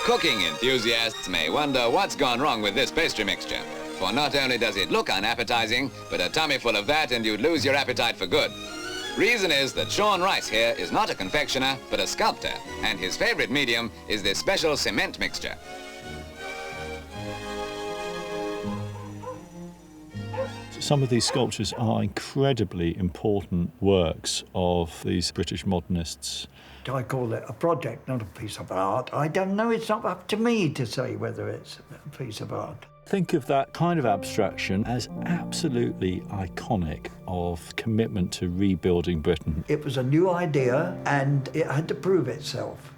Cooking enthusiasts may wonder what's gone wrong with this pastry mixture. For not only does it look unappetizing, but a tummy full of that and you'd lose your appetite for good. Reason is that Sean Rice here is not a confectioner, but a sculptor, and his favorite medium is this special cement mixture. Some of these sculptures are incredibly important works of these British modernists. I call it a project, not a piece of art. I don't know, it's not up to me to say whether it's a piece of art. Think of that kind of abstraction as absolutely iconic of commitment to rebuilding Britain. It was a new idea and it had to prove itself.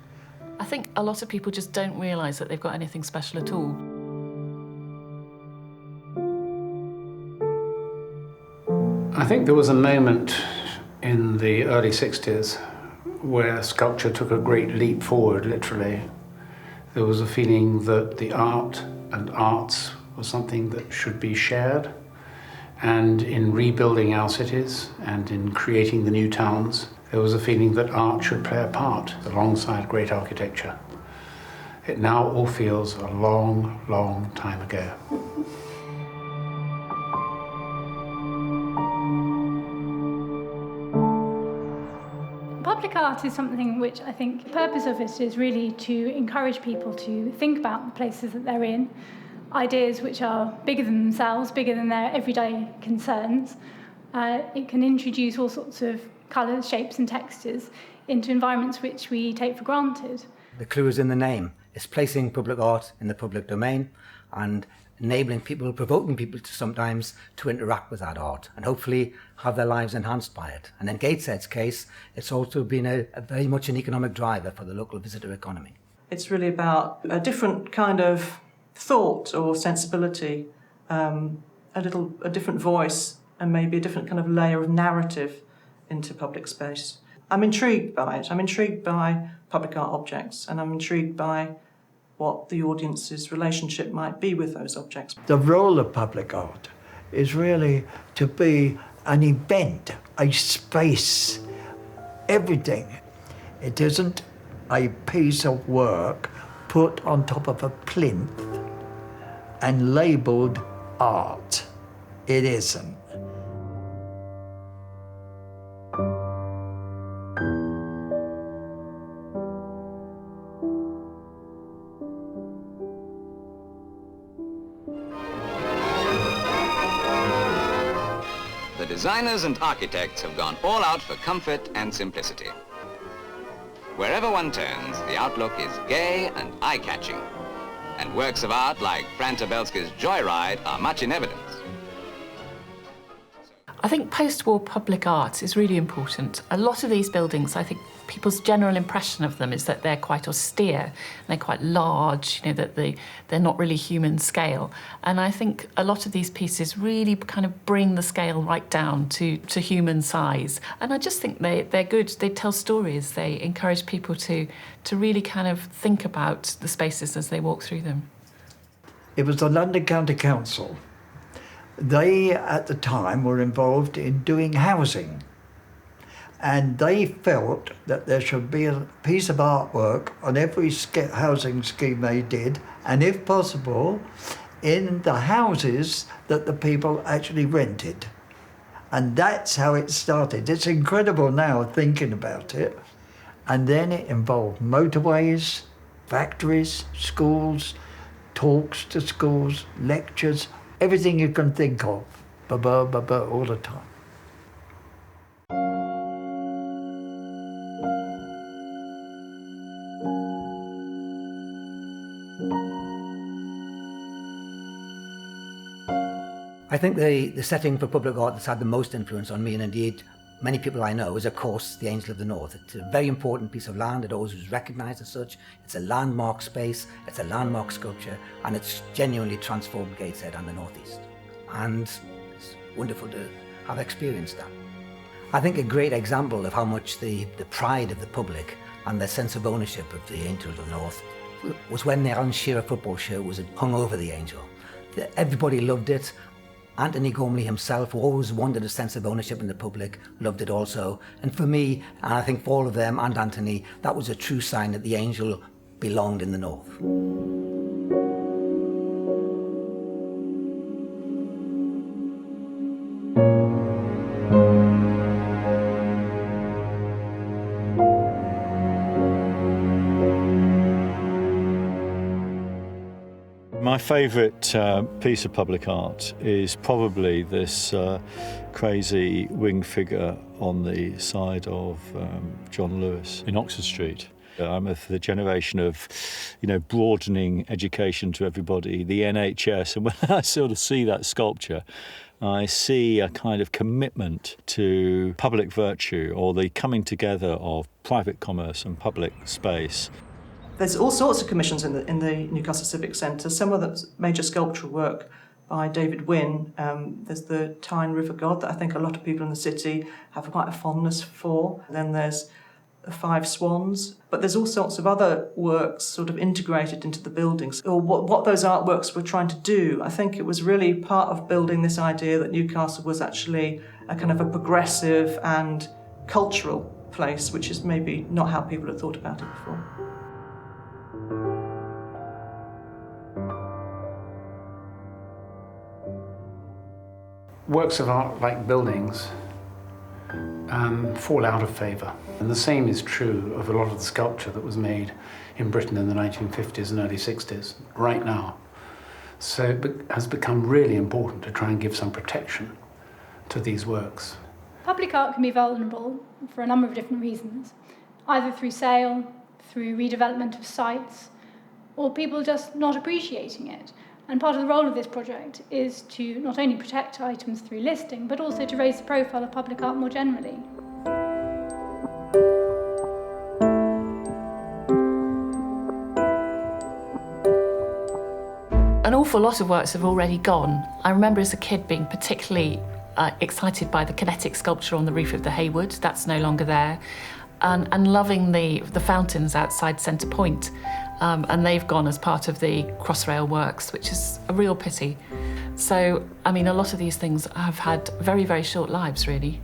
I think a lot of people just don't realise that they've got anything special at all. I think there was a moment in the early 60s where sculpture took a great leap forward, literally. There was a feeling that the art and arts was something that should be shared. And in rebuilding our cities and in creating the new towns, there was a feeling that art should play a part alongside great architecture. It now all feels a long, long time ago. Public art is something which I think the purpose of it is really to encourage people to think about the places that they're in, ideas which are bigger than themselves, bigger than their everyday concerns. It can introduce all sorts of colours, shapes and textures into environments which we take for granted. The clue is in the name. It's placing public art in the public domain and enabling people, provoking people to sometimes to interact with that art and hopefully have their lives enhanced by it. And in Gateshead's case, it's also been a very much an economic driver for the local visitor economy. It's really about a different kind of thought or sensibility, a different voice and maybe a different kind of layer of narrative into public space. I'm intrigued by it. I'm intrigued by public art objects and I'm intrigued by what the audience's relationship might be with those objects. The role of public art is really to be an event, a space, everything. It isn't a piece of work put on top of a plinth and labelled art. It isn't. Designers and architects have gone all out for comfort and simplicity. Wherever one turns, the outlook is gay and eye-catching. And works of art like Fran Tabelski's Joyride are much in evidence. I think post-war public art is really important. A lot of these buildings, I think people's general impression of them is that they're quite austere, and they're quite large, you know, that they're not really human scale. And I think a lot of these pieces really kind of bring the scale right down to human size. And I just think they're good. They tell stories. They encourage people to really kind of think about the spaces as they walk through them. It was the London County Council. They, at the time, were involved in doing housing. And they felt that there should be a piece of artwork on every housing scheme they did, and if possible, in the houses that the people actually rented. And that's how it started. It's incredible now thinking about it. And then it involved motorways, factories, schools, talks to schools, lectures, everything you can think of, all the time. I think the setting for public art that's had the most influence on me, and indeed many people I know, is of course the Angel of the North. It's a very important piece of land. It always was recognised as such. It's a landmark space, it's a landmark sculpture, and it's genuinely transformed Gateshead and the North East. And it's wonderful to have experienced that. I think a great example of how much the pride of the public and their sense of ownership of the Angel of the North was when the Alan Shearer football shirt was hung over the Angel. Everybody loved it. Anthony Gormley himself, who always wanted a sense of ownership in the public, loved it also. And for me, and I think for all of them and Anthony, that was a true sign that the Angel belonged in the north. My favourite piece of public art is probably this crazy winged figure on the side of John Lewis in Oxford Street. I'm of the generation of, broadening education to everybody, the NHS, and when I sort of see that sculpture, I see a kind of commitment to public virtue, or the coming together of private commerce and public space. There's all sorts of commissions in the Newcastle Civic Centre. Some of the major sculptural work by David Wynne. There's the Tyne River God that I think a lot of people in the city have quite a fondness for. Then there's the Five Swans. But there's all sorts of other works sort of integrated into the buildings. Or what those artworks were trying to do, I think it was really part of building this idea that Newcastle was actually a kind of a progressive and cultural place, which is maybe not how people had thought about it before. Works of art, like buildings, fall out of favour. And the same is true of a lot of the sculpture that was made in Britain in the 1950s and early 60s, right now. So it has become really important to try and give some protection to these works. Public art can be vulnerable for a number of different reasons, either through sale, through redevelopment of sites, or people just not appreciating it. And part of the role of this project is to not only protect items through listing, but also to raise the profile of public art more generally. An awful lot of works have already gone. I remember as a kid being particularly excited by the kinetic sculpture on the roof of the Haywood. That's no longer there. And loving the fountains outside Centre Point. And they've gone as part of the Crossrail works, which is a real pity. So, a lot of these things have had very, very short lives, really.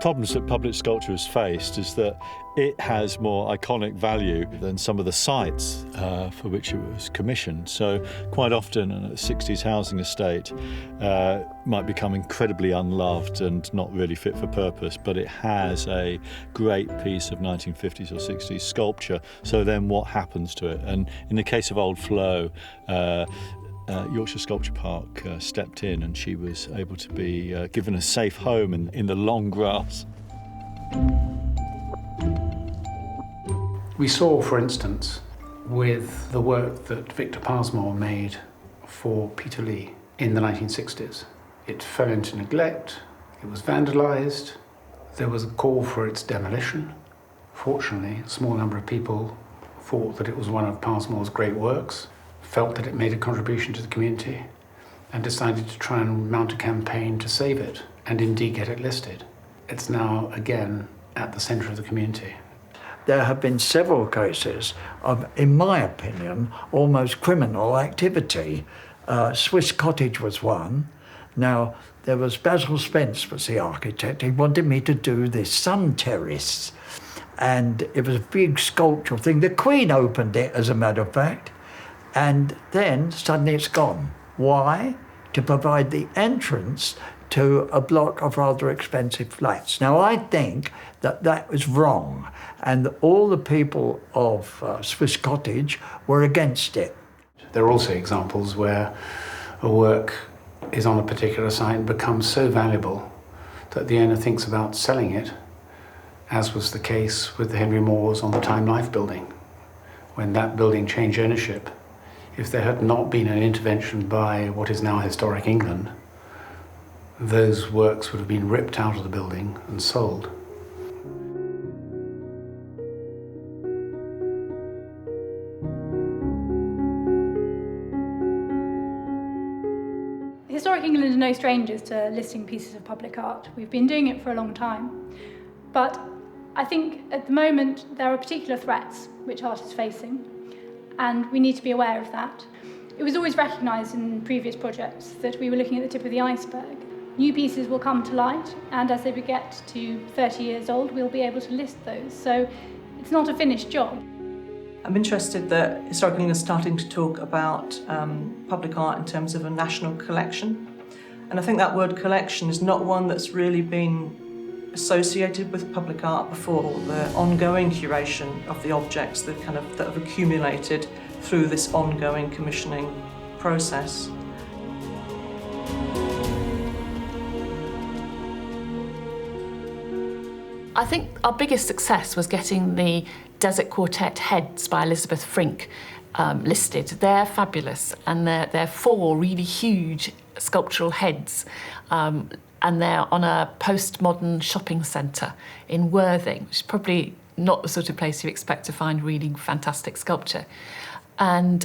Problems that public sculpture has faced is that it has more iconic value than some of the sites for which it was commissioned. So quite often a 60s housing estate might become incredibly unloved and not really fit for purpose, but it has a great piece of 1950s or 60s sculpture. So then what happens to it? And in the case of Old Flow, Yorkshire Sculpture Park stepped in, and she was able to be given a safe home in the long grass. We saw, for instance, with the work that Victor Passmore made for Peter Lee in the 1960s, it fell into neglect, it was vandalised, there was a call for its demolition. Fortunately, a small number of people thought that it was one of Passmore's great works, felt that it made a contribution to the community, and decided to try and mount a campaign to save it, and indeed get it listed. It's now, again, at the centre of the community. There have been several cases of, in my opinion, almost criminal activity. Swiss Cottage was one. Now, there was Basil Spence was the architect. He wanted me to do this sun terrace, and it was a big sculptural thing. The Queen opened it, as a matter of fact. And then suddenly it's gone. Why? To provide the entrance to a block of rather expensive flats. Now, I think that was wrong, and all the people of Swiss Cottage were against it. There are also examples where a work is on a particular site and becomes so valuable that the owner thinks about selling it, as was the case with the Henry Moores on the Time Life building. When that building changed ownership, if there had not been an intervention by what is now Historic England, those works would have been ripped out of the building and sold. Historic England are no strangers to listing pieces of public art. We've been doing it for a long time. But I think at the moment there are particular threats which art is facing, and we need to be aware of that. It was always recognised in previous projects that we were looking at the tip of the iceberg. New pieces will come to light, and as they get to 30 years old, we'll be able to list those. So it's not a finished job. I'm interested that Historical England is starting to talk about public art in terms of a national collection. And I think that word collection is not one that's really been associated with public art before. The ongoing curation of the objects that have accumulated through this ongoing commissioning process. I think our biggest success was getting the Desert Quartet heads by Elizabeth Frink listed. They're fabulous, and they're 4 really huge sculptural heads, and they're on a postmodern shopping centre in Worthing, which is probably not the sort of place you expect to find really fantastic sculpture. And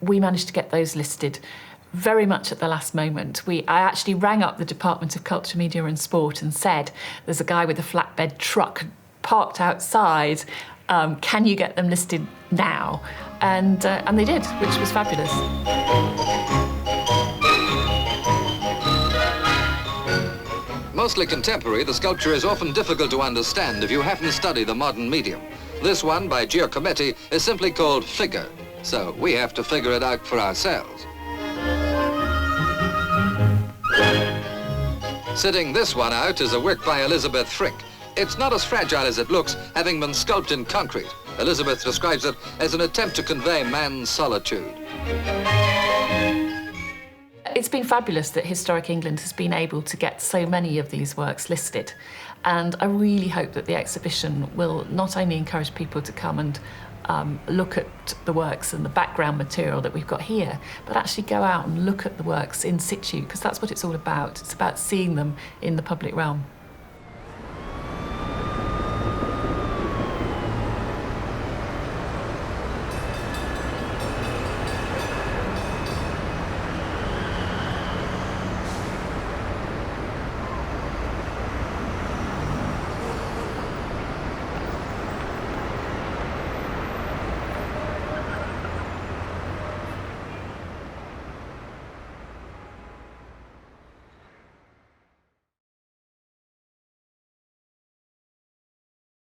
we managed to get those listed very much at the last moment. I actually rang up the Department of Culture, Media and Sport and said, there's a guy with a flatbed truck parked outside, can you get them listed now? And they did, which was fabulous. Mostly contemporary, the sculpture is often difficult to understand if you haven't studied the modern medium. This one, by Giacometti, is simply called Figure, so we have to figure it out for ourselves. Sitting this one out is a work by Elizabeth Frink. It's not as fragile as it looks, having been sculpted in concrete. Elizabeth describes it as an attempt to convey man's solitude. It's been fabulous that Historic England has been able to get so many of these works listed, and I really hope that the exhibition will not only encourage people to come and look at the works and the background material that we've got here, but actually go out and look at the works in situ, because that's what it's all about. It's about seeing them in the public realm.